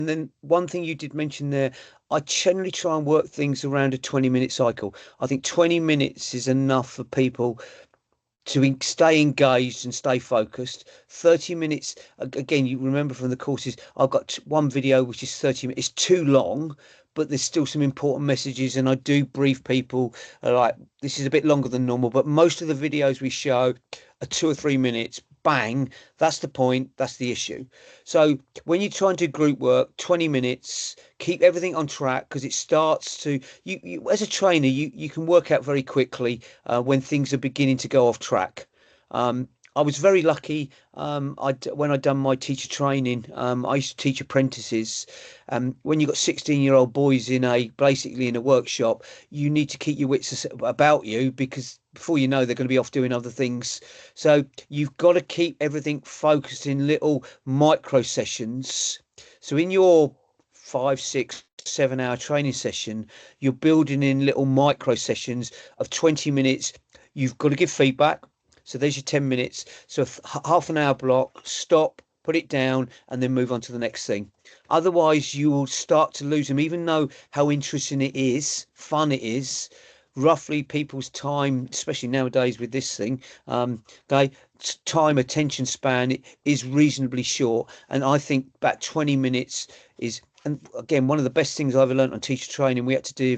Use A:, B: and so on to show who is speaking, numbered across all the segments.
A: then one thing you did mention there, I generally try and work things around a 20-minute cycle. I think 20 minutes is enough for people to stay engaged and stay focused. 30 minutes, again, you remember from the courses, I've got one video which is 30 minutes. It's too long, but there's still some important messages. And I do brief people like this is a bit longer than normal, but most of the videos we show are 2 or 3 minutes. Bang, that's the point, that's the issue. So when you try and do group work, 20 minutes, keep everything on track because it starts to you as a trainer, you can work out very quickly when things are beginning to go off track. I was very lucky. When I'd done my teacher training, I used to teach apprentices. When you've got 16-year-old boys in a basically in a workshop, you need to keep your wits about you because before you know, they're going to be off doing other things. So you've got to keep everything focused in little micro sessions. So in your 5, 6, 7 hour training session, you're building in little micro sessions of 20 minutes. You've got to give feedback. So there's your 10 minutes. So half an hour block, stop, put it down, and then move on to the next thing. Otherwise, you will start to lose them, even though how interesting it is, fun it is. Roughly, people's time, especially nowadays with this thing, okay, time attention span is reasonably short. And I think about 20 minutes is, and again, one of the best things I've ever learned on teacher training, we had to do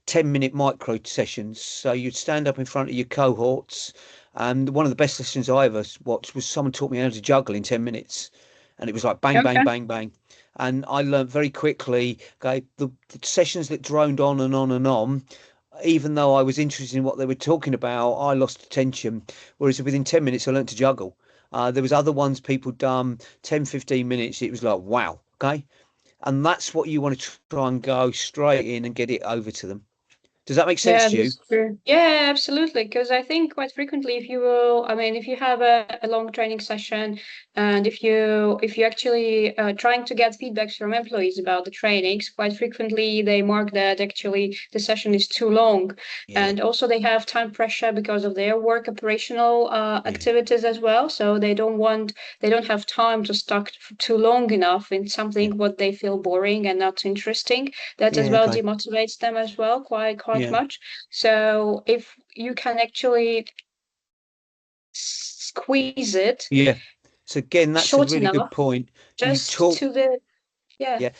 A: 10-minute micro sessions. So you'd stand up in front of your cohorts. And one of the best sessions I ever watched was someone taught me how to juggle in 10 minutes. And it was like bang, bang,
B: Okay.
A: bang, bang. And I learned very quickly, okay, the sessions that droned on and on and on, even though I was interested in what they were talking about, I lost attention. Whereas within 10 minutes, I learned to juggle. There was other ones people done 10, 15 minutes. It was like, wow. Okay. And that's what you want to try and go straight in and get it over to them. Does that make sense
B: Yeah,
A: to you?
B: that's true. Yeah, absolutely. Because I think quite frequently, if you will, I mean, if you have a long training session, and if you actually trying to get feedbacks from employees about the trainings, quite frequently they mark that actually the session is too long,
A: Yeah.
B: and also they have time pressure because of their work operational
A: Yeah.
B: activities as well. So they don't have time to stuck for too long enough in
A: Yeah.
B: something what they feel boring and not interesting. That as
A: Yeah.
B: well
A: Okay.
B: demotivates them as well quite
A: Yeah.
B: much. So if you can actually squeeze it
A: Yeah. So again, that's a
B: short
A: really good
B: enough
A: point. You
B: just
A: talk,
B: to the yeah.
A: yeah,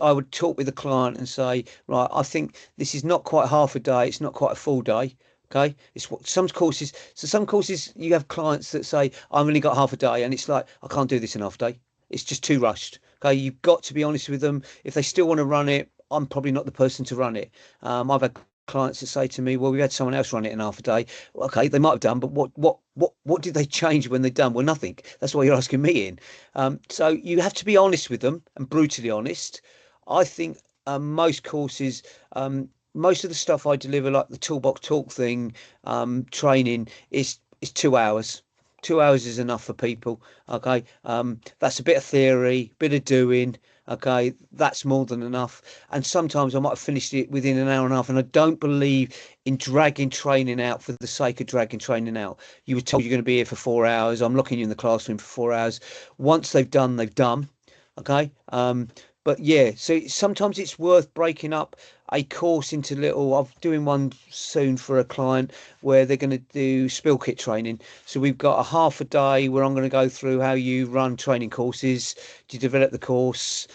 A: I would talk with the client and say, right, I think this is not quite half a day. It's not quite a full day. Okay. It's what some courses, so some courses you have clients that say, I've only got half a day. And it's like, I can't do this in half a day. It's just too rushed. Okay. You've got to be honest with them. If they still want to run it, I'm probably not the person to run it. I've had clients that say to me, well, we had someone else run it in half a day. Well, okay, they might have done, but what did they change when they done? Well, nothing. That's why you're asking me in. So you have to be honest with them and brutally honest. I think most courses, most of the stuff I deliver, like the toolbox talk thing, training, is 2 hours. 2 hours is enough for people. Okay, that's a bit of theory, bit of doing. Okay, that's more than enough. And sometimes I might have finished it within an hour and a half. And I don't believe in dragging training out for the sake of dragging training out. You were told you're going to be here for 4 hours. I'm locking you in the classroom for 4 hours. Once they've done, they've done. Okay. But yeah, so sometimes it's worth breaking up a course into little. I'm doing one soon for a client where they're going to do spill kit training. So we've got a half a day where I'm going to go through how you run training courses to develop the course.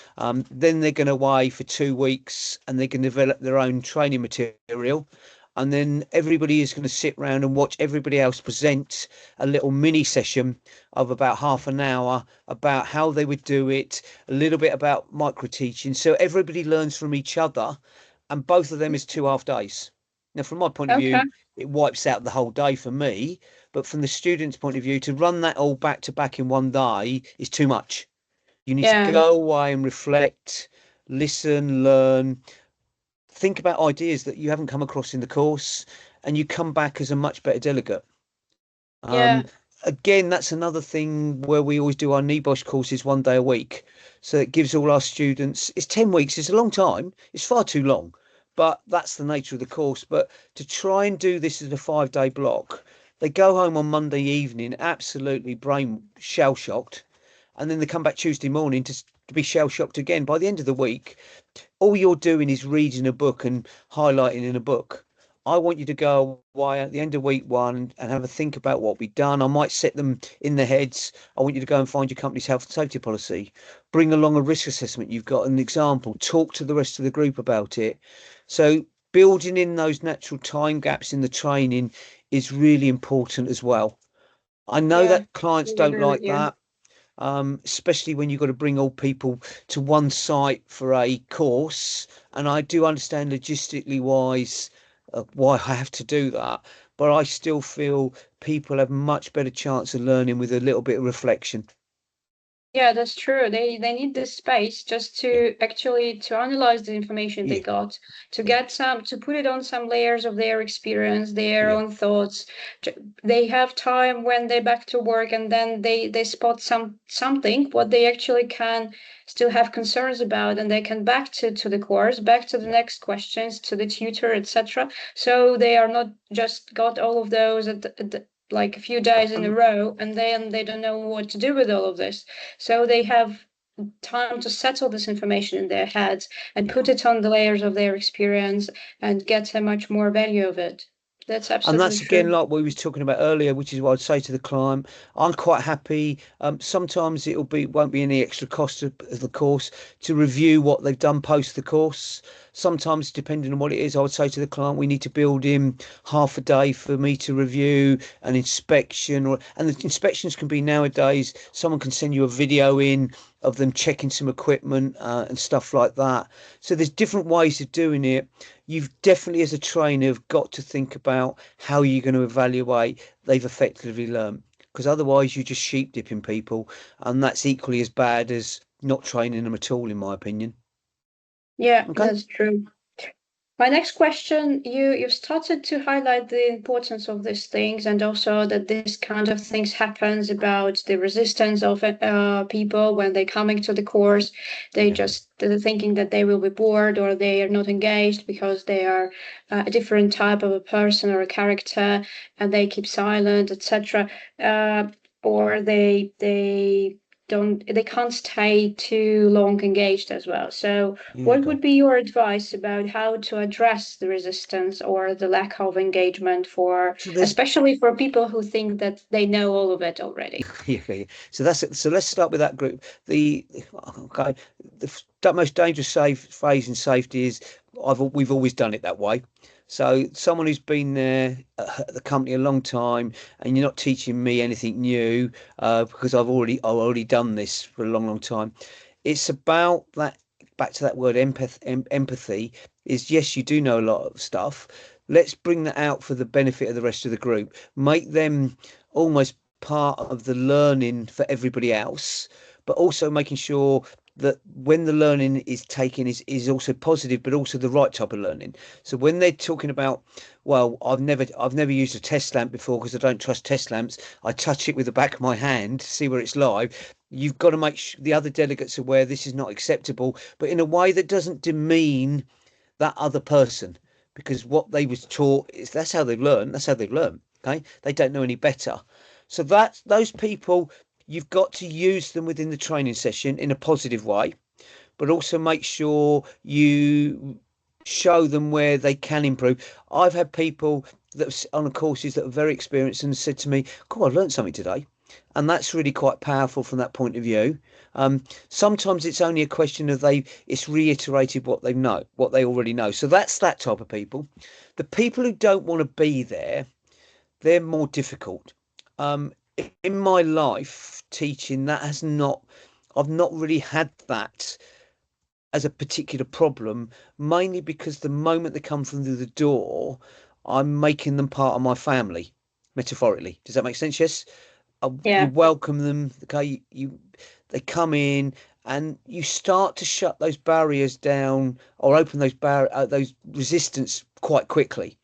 A: Then they're going away for 2 weeks and they can develop their own training material. And then everybody is going to sit round and watch everybody else present a little mini session of about half an hour about how they would do it, a little bit about micro teaching. So everybody learns from each other, and both of them is 2 half days. Now, from my point of
B: Okay.
A: view, it wipes out the whole day for me. But from the student's point of view, to run that all back to back in one day is too much. You need to
B: Yeah.
A: go away and reflect, listen, learn, think about ideas that you haven't come across in the course, and you come back as a much better delegate.
B: Yeah.
A: Um, Again, that's another thing where we always do our NEBOSH courses 1 day a week. So it gives all our students, it's 10 weeks, it's a long time, it's far too long, but that's the nature of the course. But to try and do this as a 5 day block, they go home on Monday evening, absolutely brain shell shocked. And then they come back Tuesday morning to to be shell shocked again. By the end of the week, all you're doing is reading a book and highlighting in a book. I want you to go away at the end of week one and have a think about what we've done. I might set them in their heads. I want you to go and find your company's health and safety policy. Bring along a risk assessment. You've got an example. Talk to the rest of the group about it. So building in those natural time gaps in the training is really important as well. I know
B: Yeah,
A: that clients
B: I
A: don't
B: agree with
A: like
B: you.
A: that, especially when you've got to bring all people to one site for a course. And I do understand logistically wise why I have to do that, but I still feel people have much better chance of learning with a little bit of reflection.
B: Yeah, that's true. They need this space just
A: Yeah,
B: to actually to analyze the information they
A: yeah,
B: got, to
A: yeah,
B: get some to put it on some layers of their experience, their
A: yeah.
B: own thoughts. They have time when they're back to work, and then they spot something what they actually can still have concerns about, and they can back to the course, back to the
A: Yeah.
B: next questions, to the tutor, etc. So they are not just got all of those like a few days in a
A: And
B: row, and then they don't know what to do with all of this. So they have time to settle this information in their heads and
A: yeah.
B: put it on the layers of their experience and get a much more value of it. That's
A: And
B: absolutely
A: that's again
B: true.
A: like we was talking about earlier, which is what I'd say to the client. I'm quite happy. Sometimes won't be any extra cost of the course to review what they've done post the course. Sometimes, depending on what it is, I would say to the client, we need to build in half a day for me to review an inspection, and the inspections can be nowadays. Someone can send you a video in of them checking some equipment and stuff like that. So there's different ways of doing it. You've definitely, as a trainer, have got to think about how you're going to evaluate they've effectively learned, because otherwise you're just sheep dipping people, and that's equally as bad as not training them at all, in my opinion.
B: Yeah,
A: Okay.
B: that's true. My next question, you've started to highlight the importance of these things, and also that this kind of things happens about the resistance of people when they coming to the course. They
A: Yeah.
B: just they're thinking that they will be bored, or they are not engaged because they are a different type of a person or a character, and they keep silent, etc. Or they can't stay too long engaged as well. So
A: Yeah.
B: what
A: Go.
B: would be your advice about how to address the resistance or the lack of engagement for,
A: So there's
B: especially for people who think that they know all of it already?
A: yeah, yeah. So that's it. So let's start with that group. The okay, the most dangerous safe phase in safety is we've always done it that way. So someone who's been there at the company a long time, and you're not teaching me anything new, because I've already done this for a long, long time. It's about that. Back to that word empathy is yes, you do know a lot of stuff. Let's bring that out for the benefit of the rest of the group. Make them almost part of the learning for everybody else, but also making sure that when the learning is taken is also positive, but also the right type of learning. So when they're talking about, well, I've never used a test lamp before because I don't trust test lamps. I touch it with the back of my hand to see where it's live. You've got to make the other delegates aware this is not acceptable, but in a way that doesn't demean that other person, because what they was taught is that's how they've learned. That's how they've learned. Okay, they don't know any better. So that's those people. You've got to use them within the training session in a positive way, but also make sure you show them where they can improve. I've had people that on courses that are very experienced and said to me, "Cool, I learned something today," and that's really quite powerful from that point of view. Sometimes it's only a question of it's reiterated what they know, what they already know. So that's that type of people. The people who don't want to be there, they're more difficult. Um, in my life teaching, I've not really had that as a particular problem, mainly because the moment they come through the door, I'm making them part of my family, metaphorically. Does that make sense? Yes. You
B: Yeah,
A: welcome them. Okay, they come in, and you start to shut those barriers down or open those resistance quite quickly.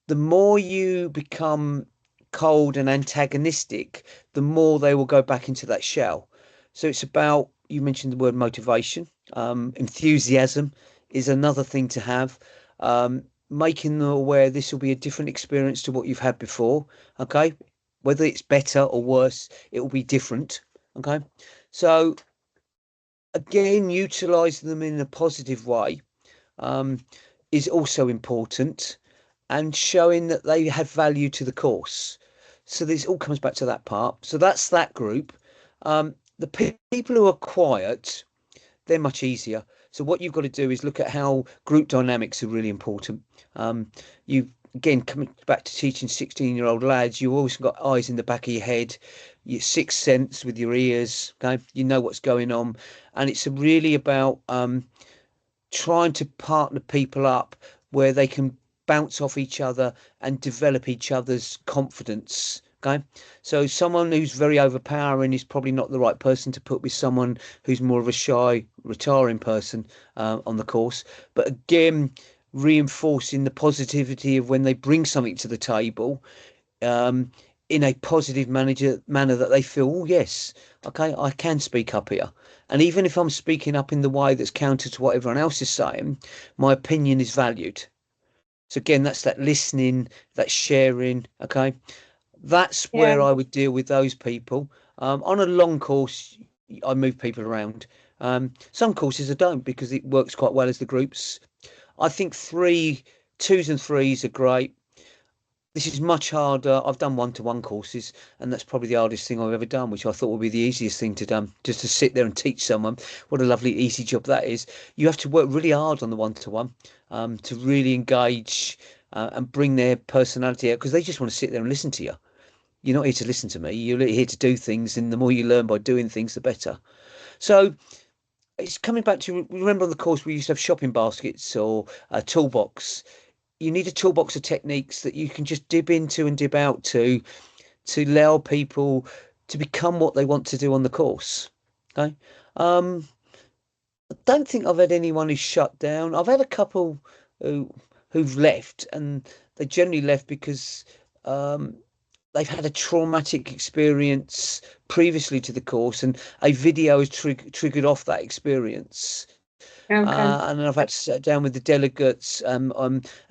A: The more you become cold and antagonistic, the more they will go back into that shell. So it's about, you mentioned the word motivation, enthusiasm is another thing to have. Making them aware this will be a different experience to what you've had before. Okay. Whether it's better or worse, it will be different. Okay. So again, utilizing them in a positive way um, is also important, and showing that they have value to the course. So this all comes back to that part. So that's that group. The people who are quiet, they're much easier. So what you've got to do is look at how group dynamics are really important. You again coming back to teaching 16-year-old lads, you always got eyes in the back of your head, your sixth sense with your ears. Okay, you know what's going on, and it's really about trying to partner people up where they can bounce off each other and develop each other's confidence. Okay, so someone who's very overpowering is probably not the right person to put with someone who's more of a shy, retiring person on the course. But again, reinforcing the positivity of when they bring something to the table, um, in a positive manner that they feel, oh yes, okay, I can speak up here. And even if I'm speaking up in the way that's counter to what everyone else is saying, my opinion is valued. So again, that's that listening, that sharing. Okay, that's
B: Yeah.
A: where I would deal with those people. On a long course, I move people around. Some courses I don't because it works quite well as the groups. I think twos and threes are great. This is much harder. I've done one-to-one courses, and that's probably the hardest thing I've ever done, which I thought would be the easiest thing to do, just to sit there and teach someone. What a lovely, easy job that is. You have to work really hard on the one-to-one to really engage and bring their personality out because they just want to sit there and listen to you. You're not here to listen to me. You're here to do things, and the more you learn by doing things, the better. So it's coming back to remember on the course we used to have shopping baskets or a toolbox. You need a toolbox of techniques that you can just dip into and dip out to allow people to become what they want to do on the course. Okay. I don't think I've had anyone who's shut down. I've had a couple who who've left, and they generally left because um, they've had a traumatic experience previously to the course, and a video has triggered off that experience.
B: Okay.
A: And then I've had to sit down with the delegates and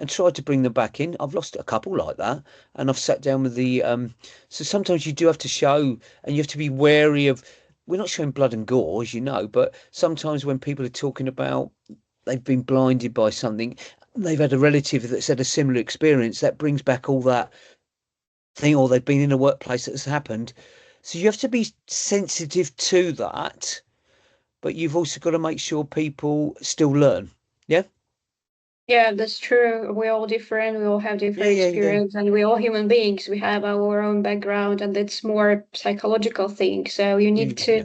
A: tried to bring them back in. I've lost a couple like that, and I've sat down with the. So sometimes you do have to show, and you have to be wary of. We're not showing blood and gore, as you know, but sometimes when people are talking about they've been blinded by something, they've had a relative that's had a similar experience, that brings back all that thing, or they've been in a workplace that has happened. So you have to be sensitive to that, but you've also got to make sure people still learn. Yeah.
B: Yeah, that's true. We're all different. We all have
A: Yeah,
B: different
A: yeah, yeah.
B: experience, and we're all human beings. We have our own background, and it's more psychological thing. So you need
A: Yeah,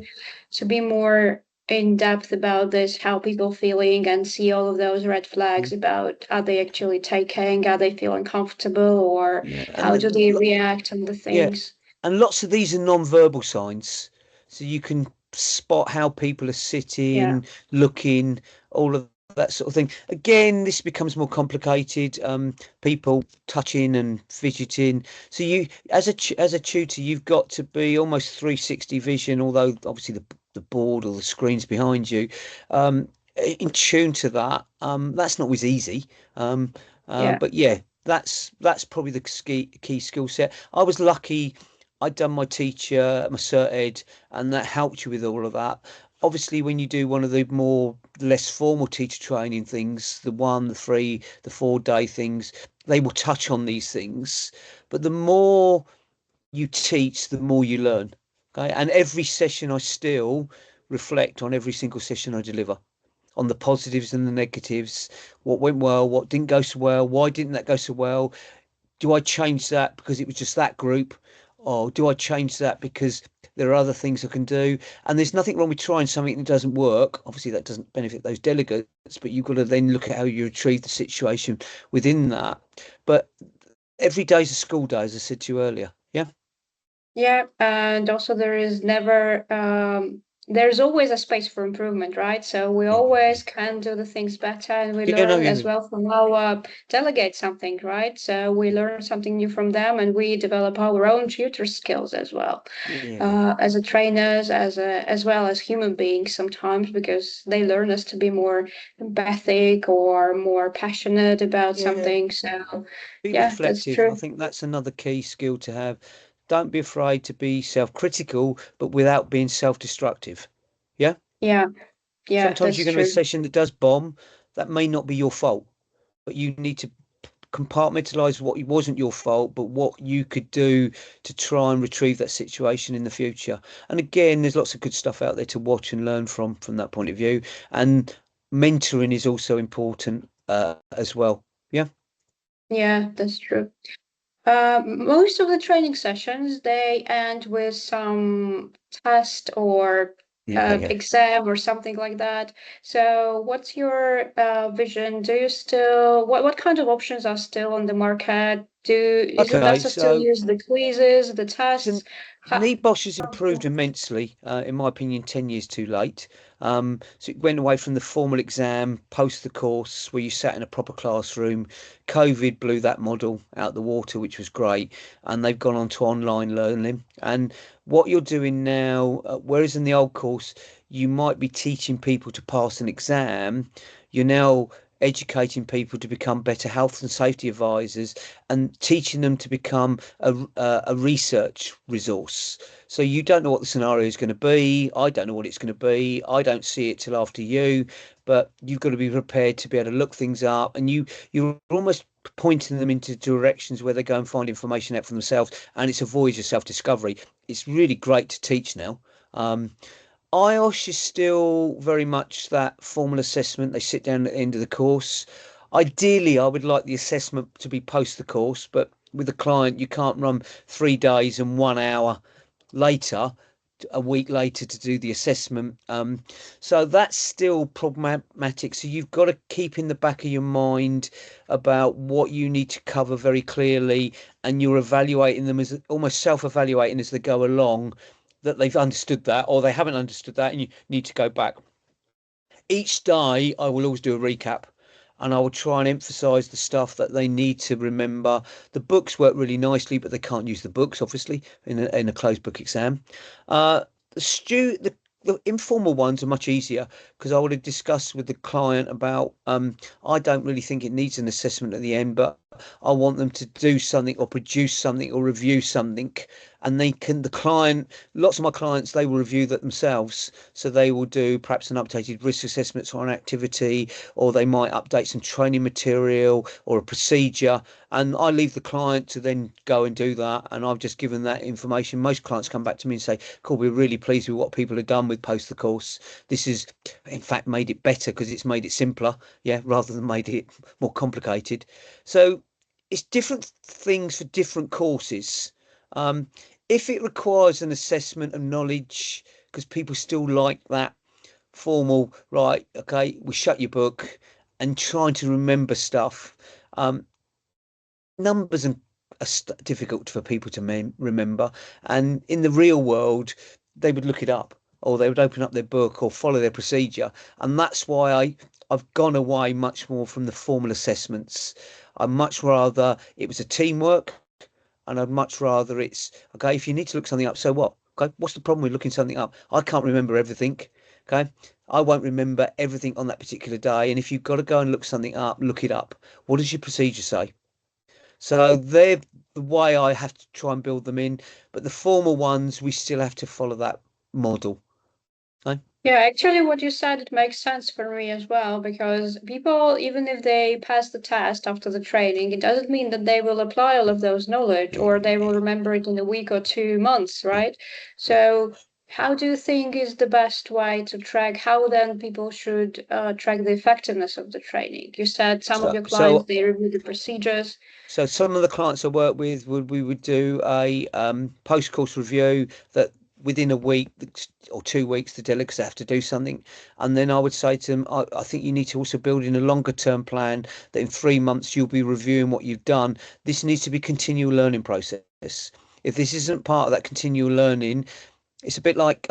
B: to be more in depth about this, how people feeling, and see all of those red flags
A: mm,
B: about are they actually taking, are they feeling comfortable, or
A: yeah.
B: how do they react on the
A: Yeah,
B: things.
A: and lots of these are non-verbal signs, so you can spot how people are
B: Yeah,
A: sitting, looking, all of that sort of thing. Again, this becomes more complicated. People touching and fidgeting. So you, as a tutor, you've got to be almost 360 vision, although obviously the board or the screens behind you, um, in tune to that. That's not always easy. Um,
B: yeah,
A: but yeah, that's probably the key skill set. I was lucky. I'd done my teacher, my cert ed, and that helped you with all of that. Obviously, when you do one of the more less formal teacher training things, the 1, the 3, the 4 day things, they will touch on these things. But the more you teach, the more you learn. Okay. And every session I still reflect on every single session I deliver, on the positives and the negatives, what went well, what didn't go so well, why didn't that go so well? Do I change that because it was just that group? Or do I change that because there are other things I can do? And there's nothing wrong with trying something that doesn't work. Obviously, that doesn't benefit those delegates, but you've got to then look at how you retrieve the situation within that. But every day's a school day, as I said to you earlier. Yeah.
B: yeah. And also there is never there's always a space for improvement, right? So we
A: Yeah.
B: always can do the things better, and we
A: Yeah. No.
B: learn
A: Yeah.
B: as well from our delegate something, right? So we learn something new from them, and we develop our own tutor skills as well,
A: Yeah.
B: as a trainers, as well as human beings sometimes, because they learn us to be more empathic or more passionate about
A: Yeah.
B: something. So
A: Be
B: yeah, that's
A: reflective. I
B: true.
A: think that's another key skill to have. Don't be afraid to be self-critical, but without being self-destructive. Yeah.
B: Yeah. Yeah,
A: Sometimes you
B: that's
A: go to a
B: true.
A: session that does bomb. That may not be your fault, but you need to compartmentalize what wasn't your fault, but what you could do to try and retrieve that situation in the future. And again, there's lots of good stuff out there to watch and learn from that point of view. And mentoring is also important as well. Yeah.
B: Yeah, that's true. Most of the training sessions they end with some test or
A: Yeah, yeah.
B: exam or something like that. So, what's your vision? Do you still what kind of options are still on the market? Is it
A: Okay,
B: better still
A: so
B: use the quizzes, the
A: So
B: tests? How,
A: NEBOSH has improved immensely, in my opinion, 10 years too late. So it went away from the formal exam, post the course, where you sat in a proper classroom. COVID blew that model out the water, which was great. And they've gone on to online learning. And what you're doing now, whereas in the old course, you might be teaching people to pass an exam, you're now educating people to become better health and safety advisors and teaching them to become a research resource. So you don't know what the scenario is going to be. I don't know what it's going to be. I don't see it till after you, but you've got to be prepared to be able to look things up, and you're almost pointing them into directions where they go and find information out for themselves, and it's a voyage of self-discovery. It's really great to teach now. Um, IOSH is still very much that formal assessment. They sit down at the end of the course. Ideally, I would like the assessment to be post the course, but with the client, you can't run 3 days and 1 hour later, a week later to do the assessment. So that's still problematic. So you've got to keep in the back of your mind about what you need to cover very clearly, and you're evaluating them as almost self-evaluating as they go along, that they've understood that or they haven't understood that, and you need to go back. Each day I will always do a recap, and I will try and emphasize the stuff that they need to remember. The books work really nicely, but they can't use the books obviously in a closed book exam. The the informal ones are much easier because I would have discussed with the client about I don't really think it needs an assessment at the end, but I want them to do something or produce something or review something, and the client, lots of my clients, they will review that themselves. So they will do perhaps an updated risk assessment on an activity, or they might update some training material or a procedure. And I leave the client to then go and do that. And I've just given that information. Most clients come back to me and say, cool, we're really pleased with what people have done with post the course. This is, in fact, made it better because it's made it simpler, yeah, rather than made it more complicated. So it's different things for different courses. Um, if it requires an assessment of knowledge, because people still like that formal, right? Okay, we shut your book and trying to remember stuff. Um, Numbers are difficult for people to remember, and in the real world, they would look it up or they would open up their book or follow their procedure, and that's why I've gone away much more from the formal assessments. I much rather it was a teamwork, and I'd much rather it's okay. If you need to look something up, so what? Okay, what's the problem with looking something up? I can't remember everything. Okay, I won't remember everything on that particular day. And if you've got to go and look something up, look it up. What does your procedure say? So they're the way I have to try and build them in. But the formal ones, we still have to follow that model. Okay?
B: Yeah, actually, what you said, it makes sense for me as well, because people, even if they pass the test after the training, it doesn't mean that they will apply all of those knowledge or they will
A: Yeah,
B: remember it in a week or 2 months,
A: yeah,
B: right?
A: yeah.
B: So, how do you think is the best way to track? How then people should track the effectiveness of the training? You said some of
A: So,
B: your clients,
A: so
B: they review the procedures.
A: So some of the clients I work with we would do a post course review that within a week or 2 weeks the delegates have to do something, and then I would say to them, I think you need to also build in a longer term plan that in 3 months you'll be reviewing what you've done. This needs to be continual learning process. If this isn't part of that continual learning, it's a bit like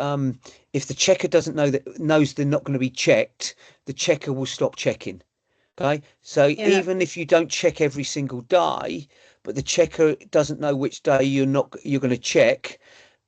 A: if the checker doesn't know that knows they're not going to be checked, the checker will stop checking. Okay, so
B: Yeah.
A: even if you don't check every single day, but the checker doesn't know which day you're going to check,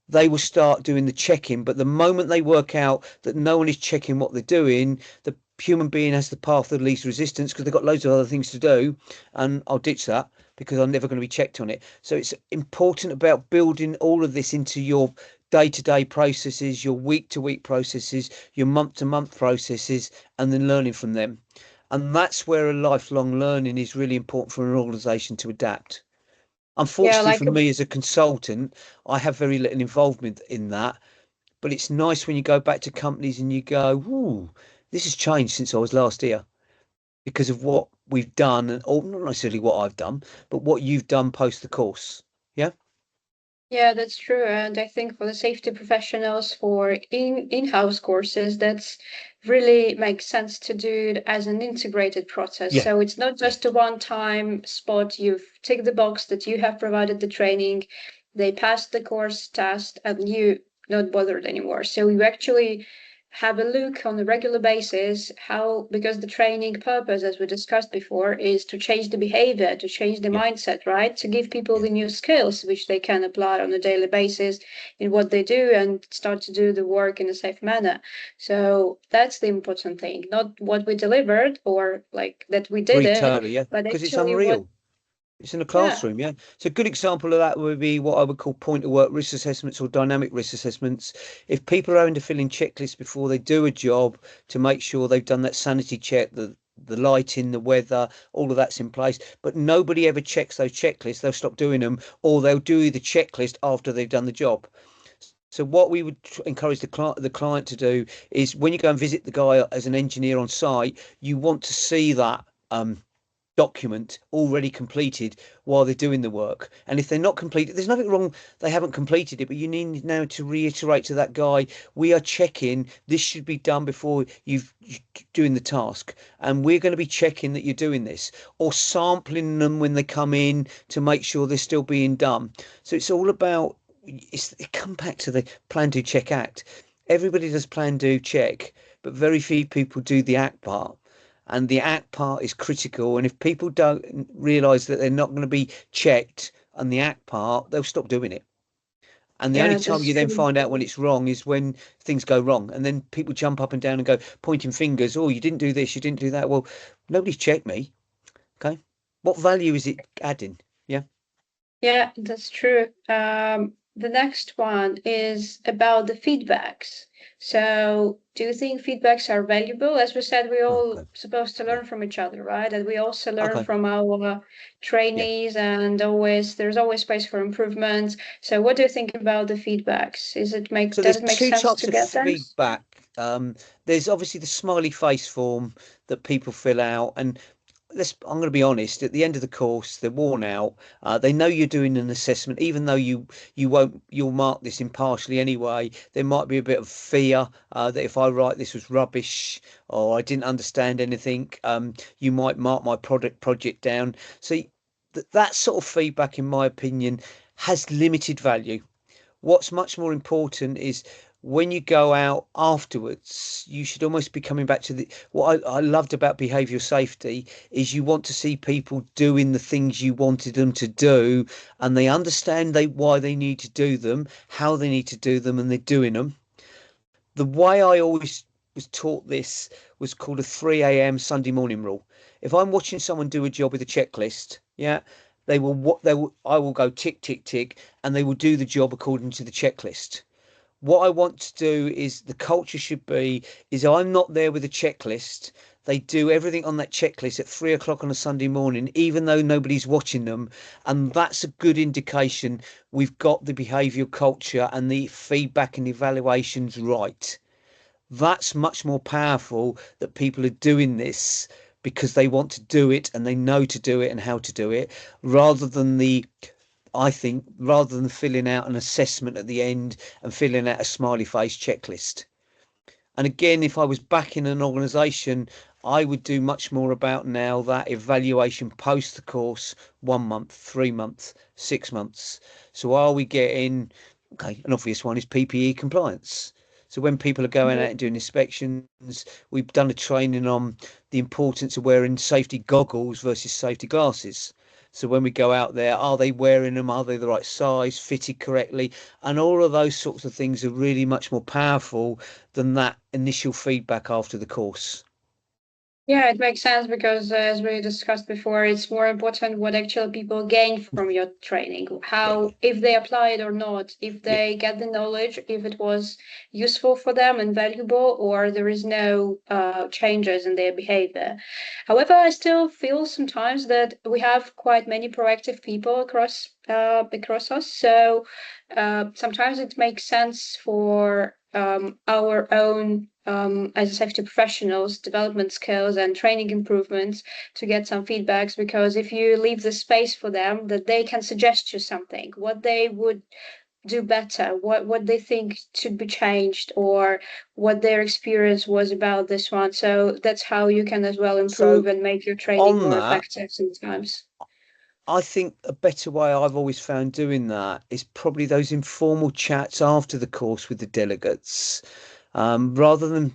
A: they will start doing the checking. But the moment they work out that no one is checking what they're doing, the human being has the path of least resistance because they've got loads of other things to do, and I'll ditch that because I'm never going to be checked on it. So it's important about building all of this into your day-to-day processes, your week-to-week processes, your month-to-month processes, and then learning from them. And that's where a lifelong learning is really important for an organization to adapt.
B: Yeah,
A: Unfortunately
B: like
A: for me as a consultant, I have very little involvement in that. But it's nice when you go back to companies and you go, "Ooh, this has changed since I was last here because of what we've done, and or not necessarily what I've done, but what you've done post the course." Yeah,
B: yeah, that's true. And I think for the safety professionals for in-house courses, that's really makes sense to do it as an integrated process.
A: yeah,
B: So it's not
A: yeah,
B: just a one-time spot. You've ticked the box that you have provided the training, they passed the course test, and you not bothered anymore. So you actually have a look on a regular basis how, because the training purpose, as we discussed before, is to change the behavior, to change the
A: yeah,
B: mindset, right, to give people
A: yeah.
B: the new skills which they can apply on a daily basis in what they do and start to do the work in a safe manner. So that's the important thing, not what we delivered or like that we did
A: Agreed
B: it,
A: totally. Yeah,
B: but
A: because it's
B: actually what.
A: unreal. It's in a
B: Yeah.
A: classroom, yeah. So a good example of that would be what I would call point of work risk assessments or dynamic risk assessments. If people are having to fill in checklists before they do a job to make sure they've done that sanity check, the lighting, the weather, all of that's in place, but nobody ever checks those checklists, they'll stop doing them, or they'll do the checklist after they've done the job. So what we would encourage the client to do is when you go and visit the guy as an engineer on site, you want to see that document already completed while they're doing the work. And if they're not completed, there's nothing wrong, they haven't completed it, but you need now to reiterate to that guy, we are checking, this should be done before you doing the task. And we're going to be checking that you're doing this, or sampling them when they come in to make sure they're still being done. So it's all about, it come back to the plan, do, check, act. Everybody does plan, do, check, but very few people do the act part, and the act part is critical. And if people don't realize that they're not going to be checked on the act part, they'll stop doing it. And the only
B: Yeah,
A: time
B: that's
A: you then
B: true.
A: find out when it's wrong is when things go wrong. And then people jump up and down and go pointing fingers. Oh, you didn't do this, you didn't do that. Well, nobody's checked me. Okay. What value is it adding? Yeah.
B: Yeah, that's true. The next one is about the feedbacks. So, do you think feedbacks are valuable? As we said, we're all
A: Okay.
B: supposed to
A: Yeah.
B: learn from each other, right? And we also learn
A: Okay.
B: from our
A: Yeah.
B: trainees, and always there's always space for improvement. So, what do you think about the feedbacks?
A: So
B: Does
A: there's
B: it make
A: two
B: sense
A: types
B: to
A: of
B: get them?
A: feedback. There's obviously the smiley face form that people fill out, and I'm going to be honest. At the end of the course, they're worn out. They know you're doing an assessment, even though you'll mark this impartially anyway. There might be a bit of fear that if I write this was rubbish or I didn't understand anything, you might mark my project down. So that sort of feedback, in my opinion, has limited value. What's much more important is when you go out afterwards, you should almost be coming back to the what I loved about behavioural safety is you want to see people doing the things you wanted them to do, and they understand why they need to do them, how they need to do them, and they're doing them. The way I always was taught this was called a 3 a.m. Sunday morning rule. If I'm watching someone do a job with a checklist, yeah, I will go tick tick tick, and they will do the job according to the checklist. What I want to do is the culture should be is I'm not there with a checklist. They do everything on that checklist at 3 o'clock on a Sunday morning, even though nobody's watching them. And that's a good indication we've got the behavioural culture and the feedback and evaluations right. That's much more powerful that people are doing this because they want to do it and they know to do it and how to do it, rather than I think, rather than filling out an assessment at the end and filling out a smiley face checklist. And again, if I was back in an organization, I would do much more about now that evaluation post the course, 1 month, 3 months, 6 months. So are we getting, okay, an obvious one is PPE compliance. So when people are going out and doing inspections, we've done a training on the importance of wearing safety goggles versus safety glasses. So when we go out there, are they wearing them? Are they the right size, fitted correctly? And all of those sorts of things are really much more powerful than that initial feedback after the course.
B: Yeah, it makes sense because as we discussed before, it's more important what actual people gain from your training,
A: Yeah,
B: how, if they apply it or not, if
A: yeah.
B: they get the knowledge, if it was useful for them and valuable, or there is no changes in their behavior. However, I still feel sometimes that we have quite many proactive people across us. So sometimes it makes sense for our own as a safety professionals, development skills and training improvements to get some feedbacks. Because if you leave the space for them, that they can suggest you something, what they would do better, what they think should be changed, or what their experience was about this one. So that's how you can as well improve
A: So
B: and make your training
A: on
B: more
A: that,
B: effective sometimes.
A: I think a better way I've always found doing that is probably those informal chats after the course with the delegates, rather than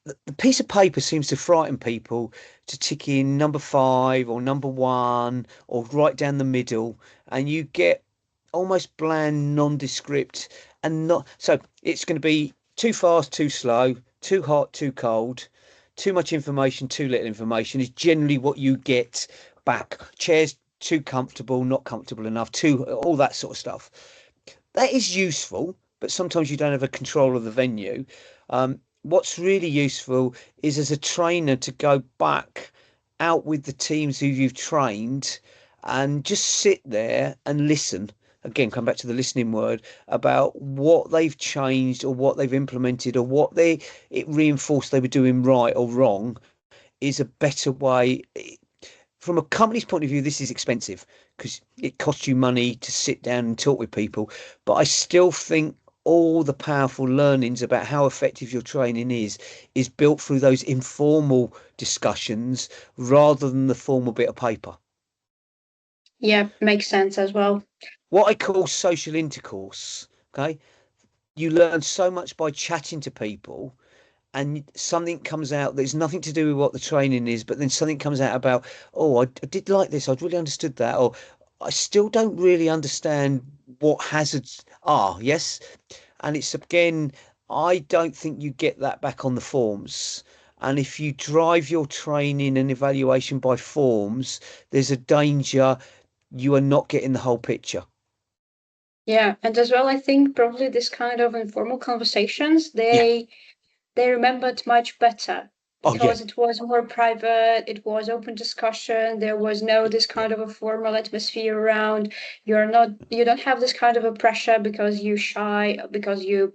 A: the piece of paper seems to frighten people to tick in number five or number one or right down the middle, and you get almost bland, nondescript, and not so it's going to be too fast, too slow, too hot, too cold, too much information, too little information is generally what you get back. Chairs too comfortable, not comfortable enough, too all that sort of stuff. That is useful, but sometimes you don't have a control of the venue. What's really useful is as a trainer to go back out with the teams who you've trained and just sit there and listen. Again, come back to the listening word about what they've changed or what they've implemented or what they it reinforced they were doing right or wrong is a better way from a company's point of view, this is expensive because it costs you money to sit down and talk with people. But I still think all the powerful learnings about how effective your training is built through those informal discussions rather than the formal bit of paper.
B: Yeah, makes sense as well.
A: What I call social intercourse. Okay. You learn so much by chatting to people and something comes out that's nothing to do with what the training is, but then something comes out about, oh, I did like this, I'd really understood that, or I still don't really understand what hazards are. Yes. And it's again, I don't think you get that back on the forms. And if you drive your training and evaluation by forms, there's a danger you are not getting the whole picture.
B: Yeah, and as well, I think probably this kind of informal conversations,
A: Yeah.
B: they remembered much better
A: Oh, yeah.
B: because it was more private, it was open discussion, there was no this
A: Yeah.
B: kind of a formal atmosphere around. You don't have this kind of a pressure because you're shy, because you're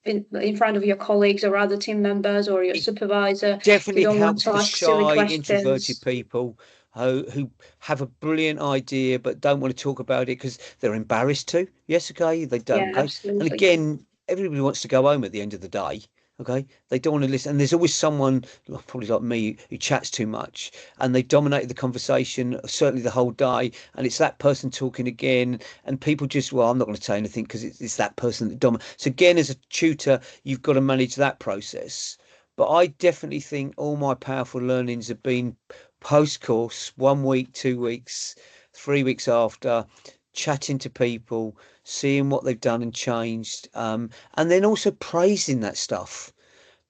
B: in front of your colleagues or other team members or your
A: It
B: supervisor. You
A: definitely
B: don't want
A: helps
B: to
A: the
B: ask silly
A: shy, introverted
B: questions.
A: people who have a brilliant idea but don't want to talk about it because they're embarrassed to. Yes, okay, they don't.
B: Yeah,
A: Okay, and
B: absolutely.
A: again, everybody wants to go home at the end of the day. Okay, they don't want to listen, and there's always someone, probably like me, who chats too much, and they dominated the conversation certainly the whole day, and it's that person talking again, and people just, well, I'm not going to say anything because it's that person that dominates. So again, as a tutor, you've got to manage that process. But I definitely think all my powerful learnings have been post course, 1 week, 2 weeks, 3 weeks after, chatting to people, seeing what they've done and changed, and then also praising that stuff.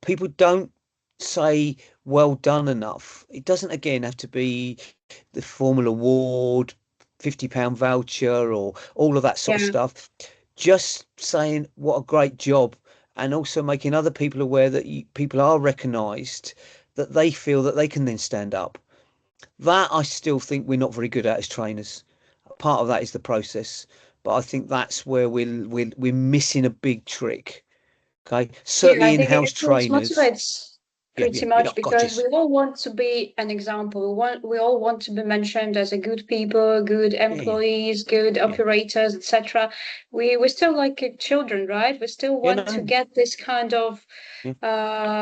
A: People don't say well done enough. It doesn't, again, have to be the formal award, £50 voucher, or all of that sort of
B: Yeah.
A: stuff. Just saying what a great job, and also making other people aware that people are recognised, that they feel that they can then stand up. That I still think we're not very good at as trainers. Part of that is the process, but I think that's where we're missing a big trick. Okay,
B: Yeah,
A: certainly
B: I think
A: in-house
B: it
A: trainers.
B: motivates
A: Yeah,
B: pretty
A: yeah, yeah.
B: much because
A: Gotcha.
B: we all want to be an example. We all want to be mentioned as a good people, good
A: Yeah, yeah,
B: employees, good
A: yeah,
B: operators, etc. We still like children, right? We still
A: yeah.
B: want to
A: No,
B: get this kind of
A: yeah,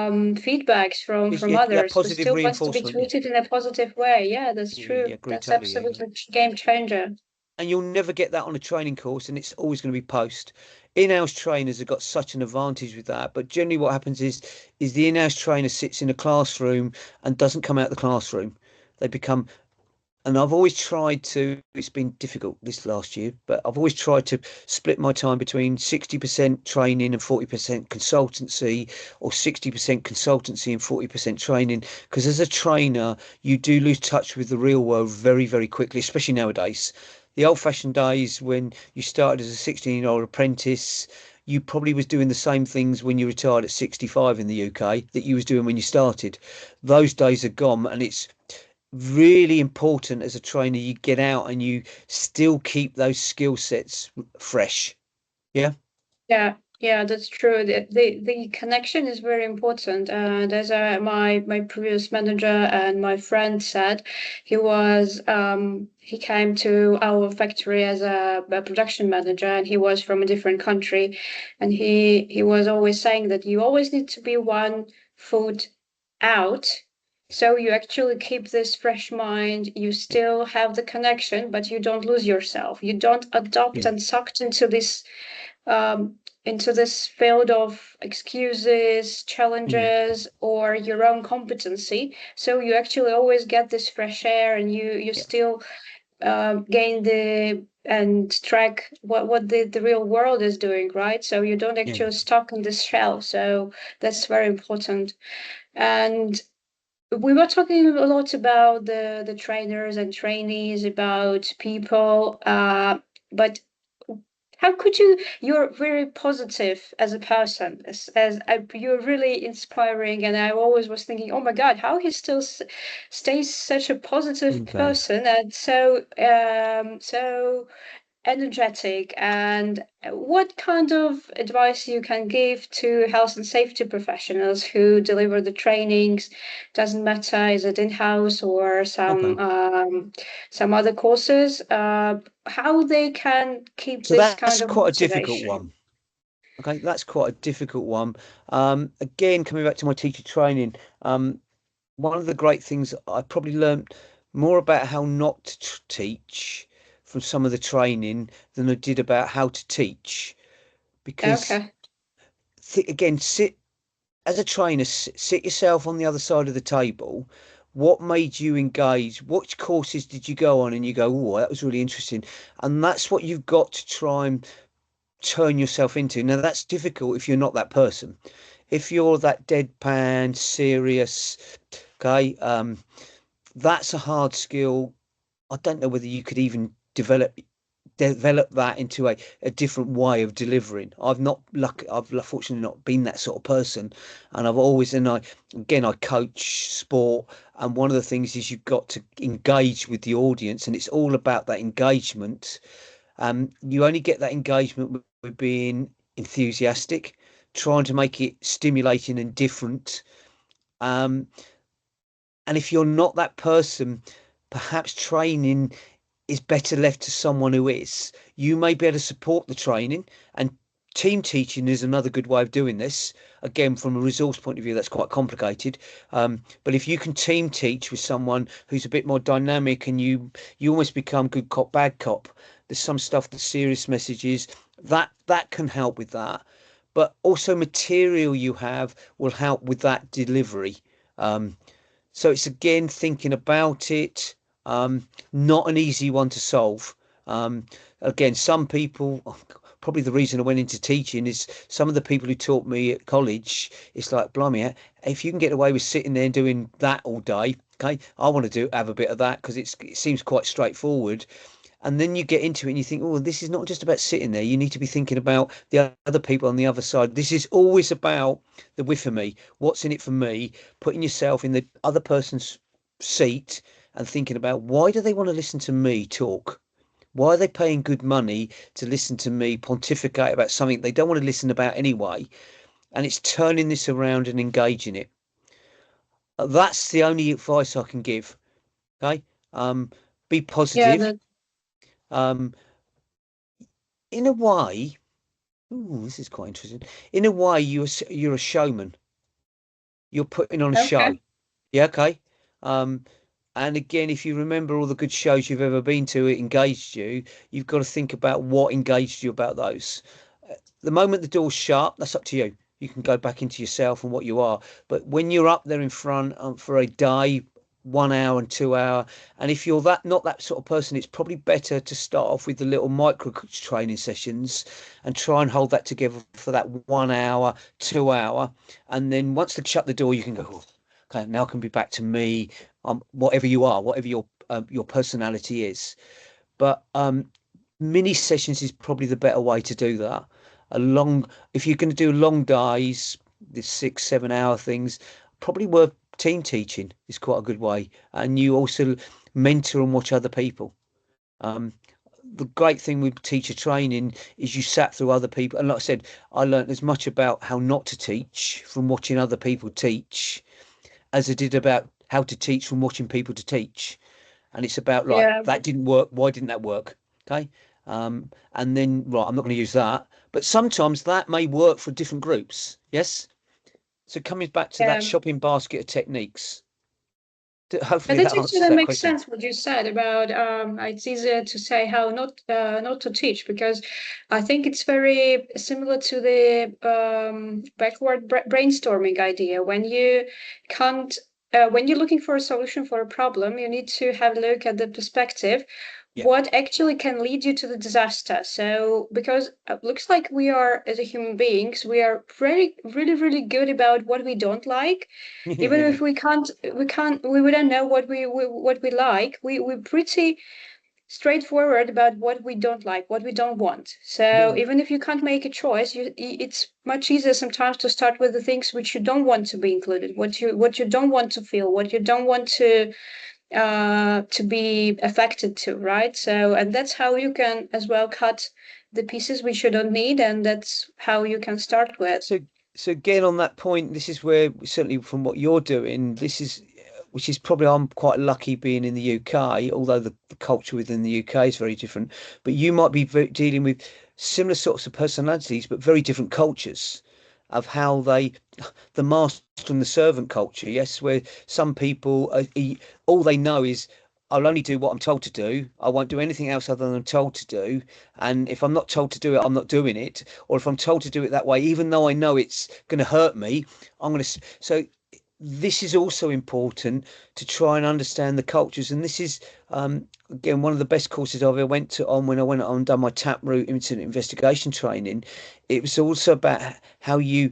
B: feedbacks
A: yeah,
B: from
A: yeah, yeah.
B: others. We
A: Positive
B: still want to be
A: reinforcement. Yeah,
B: treated in a positive way. Yeah, that's
A: yeah, yeah,
B: true.
A: yeah. Agree
B: That's
A: totally. Yeah, yeah.
B: absolutely game changer.
A: And you'll never get that on a training course, and it's always going to be post. In-house trainers have got such an advantage with that, but generally what happens is the in-house trainer sits in a classroom and doesn't come out of the classroom. They become and I've always tried to, it's been difficult this last year, but I've always tried to split my time between 60% training and 40% consultancy, or 60% consultancy and 40% training. Because as a trainer, you do lose touch with the real world very, very quickly, especially nowadays. The old-fashioned days when you started as a 16-year-old apprentice, you probably was doing the same things when you retired at 65 in the UK that you was doing when you started. Those days are gone, and it's really important as a trainer you get out and you still keep those skill sets fresh. Yeah.
B: Yeah, yeah, that's true. The connection is very important. And as my previous manager and my friend said, he came to our factory as a production manager, and he was from a different country, and he was always saying that you always need to be 1 foot out. So you actually keep this fresh mind, you still have the connection, but you don't lose yourself. You don't adopt
A: Yeah.
B: and sucked um, into this field of excuses,
A: Mm.
B: challenges, or your own competency. So you actually always get this fresh air, and you
A: Yeah.
B: still gain the and track what the real world is doing, right? So you don't
A: Yeah.
B: actually stuck in this shell. So that's very important. And we were talking a lot about the trainers and trainees, about people, but how could you? You're very positive as a person, you're really inspiring, and I always was thinking, oh my God, how he still stays such a positive
A: Okay.
B: person and so energetic. And what kind of advice you can give to health and safety professionals who deliver the trainings? Doesn't matter, is it in-house or
A: Okay.
B: some other courses? How they can keep
A: So
B: this
A: that's
B: kind of
A: quite a difficult
B: motivation?
A: one. Okay, that's quite a difficult one. Again, coming back to my teacher training, one of the great things I probably learned more about how not to teach from some of the training than I did about how to teach. Because
B: Okay.
A: again, sit as a trainer, sit yourself on the other side of the table. What made you engage? Which courses did you go on? And you go, oh, that was really interesting. And that's what you've got to try and turn yourself into. Now, that's difficult if you're not that person. If you're that deadpan, serious, okay, that's a hard skill. I don't know whether you could even develop that into a different way of delivering. I've fortunately not been that sort of person. And I've always, and I, again, I coach sport. And one of the things is you've got to engage with the audience, and it's all about that engagement. You only get that engagement with being enthusiastic, trying to make it stimulating and different. Um, and if you're not that person, perhaps training is better left to someone who is. You may be able to support the training, and team teaching is another good way of doing this. Again, from a resource point of view, that's quite complicated. But if you can team teach with someone who's a bit more dynamic, and you almost become good cop, bad cop. There's some stuff, the serious messages that can help with that. But also material you have will help with that delivery. Um, so it's again thinking about it. Not an easy one to solve. Um, Again, some people, probably the reason I went into teaching is some of the people who taught me at college. It's like, blimey, if you can get away with sitting there and doing that all day, okay, I want to have a bit of that because it seems quite straightforward. And then you get into it and you think, oh, this is not just about sitting there. You need to be thinking about the other people on the other side. This is always about the with for me. What's in it for me? Putting yourself in the other person's seat and thinking about why do they want to listen to me talk? Why are they paying good money to listen to me pontificate about something they don't want to listen about anyway? And it's turning this around and engaging it. That's the only advice I can give. Okay. Um, be
B: Yeah,
A: positive.
B: that
A: Um, in a way, ooh, this is quite interesting. In a way, you're a showman. You're putting on a show.
B: okay.
A: Yeah, okay. Um, and again, if you remember all the good shows you've ever been to, it engaged you. You've got to think about what engaged you about those. The moment the door's shut, that's up to you. You can go back into yourself and what you are. But when you're up there in front for a day, 1 hour and 2 hour. And if you're that not that sort of person, it's probably better to start off with the little micro training sessions and try and hold that together for that 1 hour, 2 hour. And then once they shut the door, you can go, "Oh, okay, now I can be back to me, whatever you are, whatever your personality is." But mini sessions is probably the better way to do that. A long, if you're going to do long days, the 6, 7 hour things, probably worth team teaching is quite a good way. And you also mentor and watch other people. Um, the great thing with teacher training is you sat through other people. And like I said, I learned as much about how not to teach from watching other people teach as I did about how to teach from watching people to teach. And it's about like
B: Yeah,
A: that didn't work. Why didn't that work? Okay. And then right, I'm not going to use that. But sometimes that may work for different groups. Yes. So coming back to that
B: yeah.
A: shopping basket of techniques,
B: But
A: hopefully
B: it
A: that
B: actually
A: answers that
B: makes
A: question.
B: sense what you said about it's easier to say how not to teach, because I think it's very similar to the backward brainstorming idea. When you can't when you're looking for a solution for a problem, you need to have a look at the perspective,
A: Yeah.
B: what actually can lead you to the disaster. So because it looks like we are, as a human beings, we are very really really good about what we don't like. Even
A: Yeah.
B: if we wouldn't know what we like, we're pretty straightforward about what we don't like, what we don't want. So
A: Yeah.
B: even if you can't make a choice, it's much easier sometimes to start with the things which you don't want to be included, what you don't want to feel, what you don't want to be affected to, right? So, and that's how you can as well cut the pieces which you don't need, and that's how you can start with.
A: So, so again on that point, this is where certainly from what you're doing, this is which is probably I'm quite lucky being in the UK, although the culture within the UK is very different. But you might be dealing with similar sorts of personalities, but very different cultures of how they, the master and the servant culture. Yes, where some people all they know is I'll only do what I'm told to do. I won't do anything else other than I'm told to do. And if I'm not told to do it, I'm not doing it. Or if I'm told to do it that way, even though I know it's going to hurt me, I'm going to. So this is also important to try and understand the cultures. And this is, again, one of the best courses I've ever went to on when I went on and done my taproot incident investigation training. It was also about how you,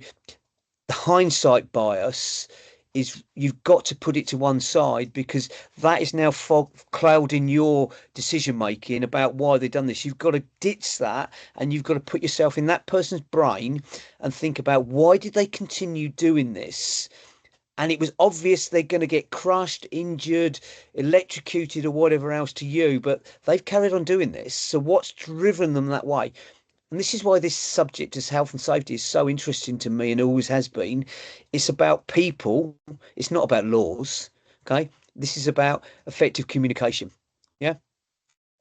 A: the hindsight bias is you've got to put it to one side because that is now fog clouding your decision making about why they've done this. You've got to ditch that and you've got to put yourself in that person's brain and think about why did they continue doing this, and it was obvious they're going to get crushed, injured, electrocuted, or whatever else to you, but they've carried on doing this. So, what's driven them that way? And this is why this subject as health and safety is so interesting to me and always has been. It's about people, it's not about laws. Okay. This is about effective communication. Yeah.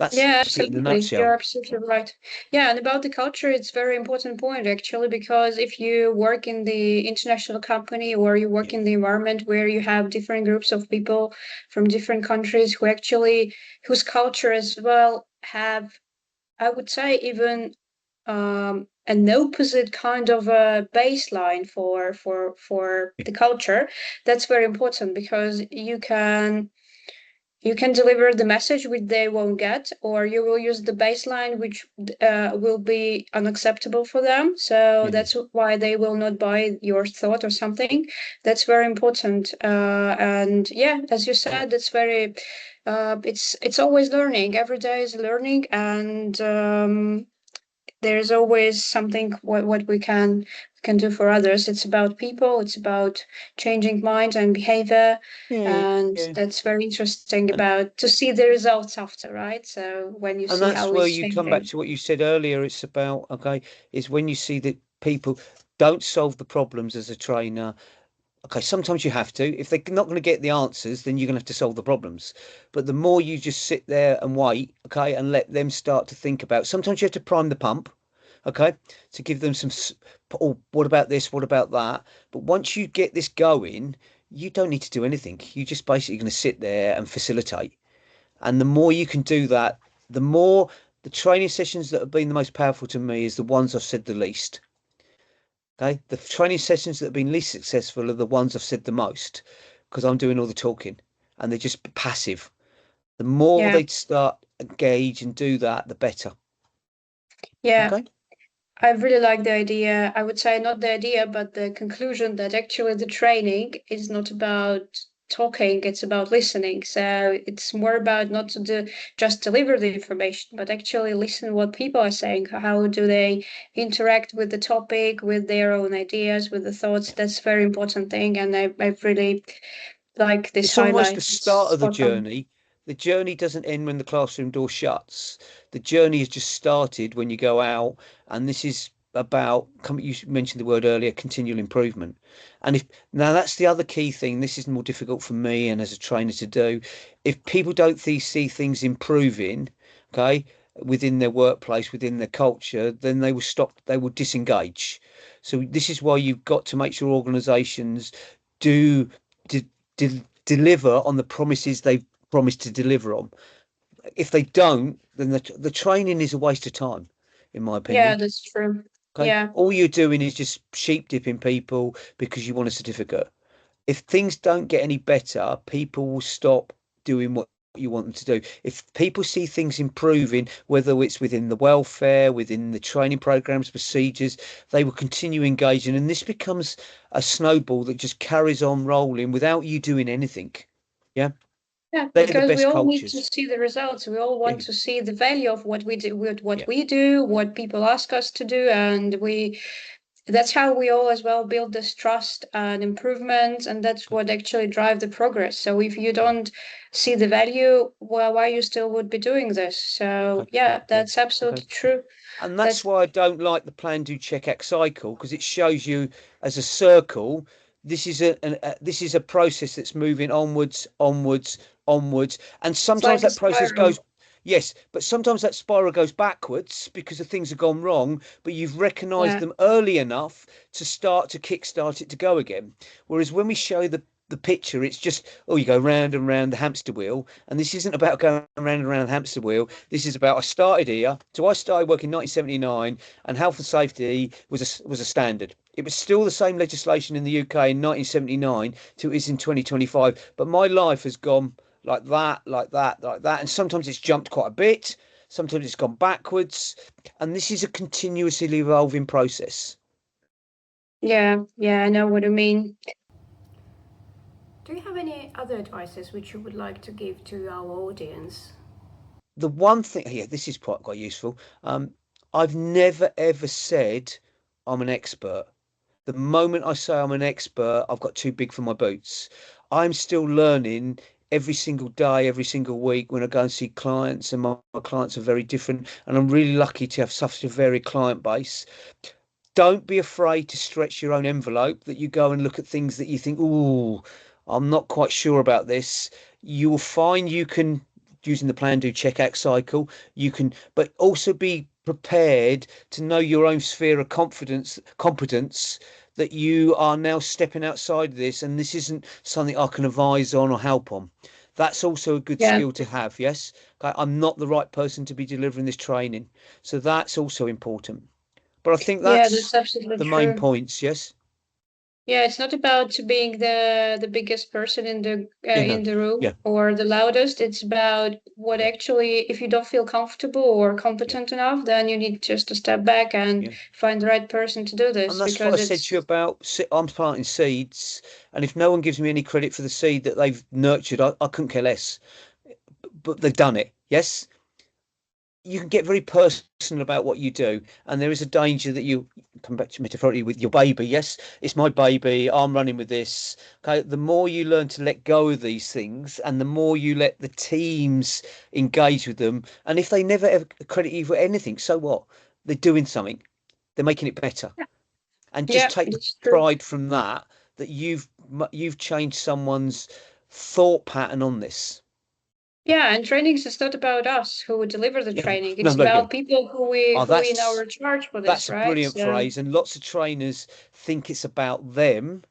A: That's
B: Yeah,
A: it in a
B: absolutely. You're
A: nutshell.
B: absolutely right. Yeah, and about the culture, it's very important point actually, because if you work in the international company or you work
A: Yeah.
B: in the environment where you have different groups of people from different countries who actually whose culture as well have, I would say, even an opposite kind of a baseline for the culture, that's very important because you can deliver the message which they won't get, or you will use the baseline which will be unacceptable for them. So
A: Yeah.
B: that's why they will not buy your thought or something. That's very important. And yeah, as you said, it's very. It's always learning. Every day is learning, and there's always something what we can do for others. It's about people, it's about changing mind and behavior,
A: Yeah.
B: and
A: Yeah.
B: that's very interesting
A: And
B: about to see the results after, right? So when you
A: and
B: see
A: that's
B: how
A: where
B: it's
A: you come back
B: changing.
A: to what you said earlier. It's about, okay, is when you see that people don't solve the problems as a trainer. Okay, sometimes you have to. If they're not going to get the answers, then you're going to have to solve the problems. But the more you just sit there and wait, okay, and let them start to think about, sometimes you have to prime the pump, okay, to give them some, oh, what about this? What about that? But once you get this going, you don't need to do anything. You're just basically going to sit there and facilitate. And the more you can do that, the more the training sessions that have been the most powerful to me is the ones I've said the least. Okay, the training sessions that have been least successful are the ones I've said the most because I'm doing all the talking. and they're just passive. The more
B: Yeah.
A: they start engage and do that, the better.
B: Yeah.
A: Okay.
B: I really like the idea. I would say not the idea, but the conclusion that actually the training is not about talking, it's about listening. So it's more about not to do, just deliver the information, but actually listen what people are saying. How do they interact with the topic, with their own ideas, with the thoughts? That's a very important thing. And I really like this
A: It's almost the
B: highlight.
A: start
B: It's
A: of the
B: spot on.
A: journey. The journey doesn't end when the classroom door shuts. The journey has just started when you go out, and this is about, you mentioned the word earlier, continual improvement. And if now that's the other key thing, this is more difficult for me and as a trainer to do. If people don't see things improving, okay, within their workplace, within their culture, then they will stop, they will disengage. So this is why you've got to make sure organizations do deliver on the promises they've promised to deliver on. If they don't, then the training is a waste of time, in my
B: Yeah,
A: opinion.
B: that's true.
A: Okay,
B: Yeah.
A: all you're doing is just sheep dipping people because you want a certificate. If things don't get any better, people will stop doing what you want them to do. If people see things improving, whether it's within the welfare, within the training programs, procedures, they will continue engaging. And this becomes a snowball that just carries on rolling without you doing anything. Yeah,
B: Yeah,
A: they're the
B: because we
A: best
B: all need to
A: cultures.
B: see the results. We all
A: Yeah,
B: want to see the value of what we do, with what
A: yeah,
B: we do, what people ask us to do, and we that's how we all as well build this trust and improvement, and that's what actually drive the progress. So if you
A: yeah.
B: don't see the value, well, why you still would be doing this? So
A: Okay,
B: yeah,
A: okay,
B: that's
A: okay.
B: absolutely true.
A: And that's
B: That's
A: why I don't like the plan, do, check, act cycle, because it shows you as a circle. This is this is a process that's moving onwards, onwards, onwards, and
B: it's
A: sometimes
B: like a
A: that process
B: spiral.
A: goes. Yes, but sometimes that spiral goes backwards because the things have gone wrong, but you've recognized
B: Yeah,
A: them early enough to start to kickstart it to go again. Whereas when we show the picture, it's just, oh, you go round and round the hamster wheel. And this isn't about going round and round the hamster wheel. This is about, I started here. So I started work in 1979, and health and safety was a standard. It was still the same legislation in the UK in 1979 to it is in 2025. But my life has gone like that, like that, like that. And sometimes it's jumped quite a bit. Sometimes it's gone backwards. And this is a continuously evolving process.
B: yeah, yeah. I know what you mean.
C: Do you have any other advices which you would like to give to our audience?
A: The one thing here, this is quite useful. I've never ever said I'm an expert. The moment I say I'm an expert, I've got too big for my boots. I'm still learning every single day, every single week when I go and see clients, and my clients are very different. And I'm really lucky to have such a varied client base. Don't be afraid to stretch your own envelope, that you go and look at things that you think, oh, I'm not quite sure about this. You will find you can, using the plan, do, check, act cycle, you can, but also be prepared to know your own sphere of competence, that you are now stepping outside this, and this isn't something I can advise on or help on. That's also a good
B: Yeah,
A: skill to have. Yes. Okay, I'm not the right person to be delivering this training. So that's also important. But I think
B: yeah,
A: that's
B: that's absolutely
A: the main
B: true.
A: points. Yes.
B: Yeah, it's not about being the biggest person
A: Yeah. No.
B: in the room
A: Yeah.
B: or the loudest. It's about what
A: Yeah.
B: actually, if you don't feel comfortable or
A: Yeah.
B: competent enough, then you need just to step back and
A: Yeah.
B: find the right person to do
A: And
B: this
A: that's what I
B: because
A: said to you
B: it's
A: about. I'm planting seeds, and if no one gives me any credit for the seed that they've nurtured, I couldn't care less. But they've done it. Yes. You can get very personal about what you do, and there is a danger that you come back to metaphorically with your baby. Yes, it's my baby. I'm running with this. Okay, the more you learn to let go of these things, and the more you let the teams engage with them, and if they never ever credit you for anything, so what? They're doing something. They're making it better, and just
B: yeah,
A: take the
B: that's true.
A: pride from that. That you've changed someone's thought pattern on this.
B: Yeah, and trainings is not about us who would deliver the
A: Yeah,
B: training.
A: no,
B: It's
A: no, yeah.
B: about people
A: Oh,
B: who we in our charge for this,
A: that's a
B: right?
A: brilliant
B: So
A: phrase, and lots of trainers think it's about them,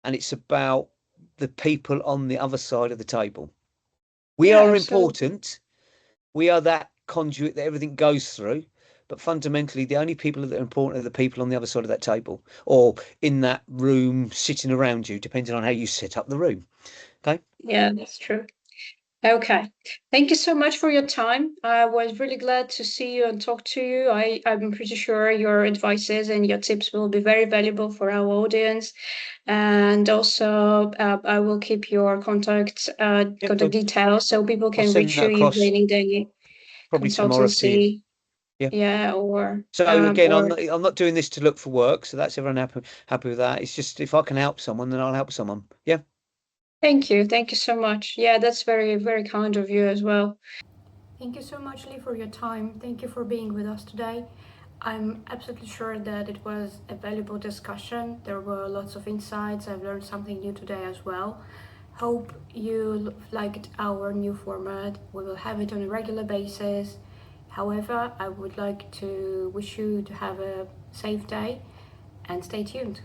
A: and it's about the people on the other side of the table. We
B: yeah,
A: are
B: absolutely.
A: important. We are that conduit that everything goes through, but fundamentally, the only people that are important are the people on the other side of that table or in that room sitting around you, depending on how you set up the room. Okay.
B: Yeah, that's true. Okay. Thank you so much for your time. I was really glad to see you and talk to you. I'm pretty sure your advices and your tips will be very valuable for our audience. And also, I will keep your contact details so people
A: I'll
B: can
A: send
B: reach
A: that
B: you if
A: across
B: they need any
A: probably tomorrow to you.
B: consultancy.
A: Yeah.
B: Yeah, or
A: So again,
B: or
A: I'm not doing this to look for work, so that's everyone happy with that. It's just if I can help someone, then I'll help someone. Yeah.
B: thank you. Thank you so much. Yeah, that's very, very kind of you as well.
C: Thank you so much, Lee, for your time. Thank you for being with us today. I'm absolutely sure that it was a valuable discussion. There were lots of insights. I've learned something new today as well. Hope you liked our new format. We will have it on a regular basis. However, I would like to wish you to have a safe day and stay tuned.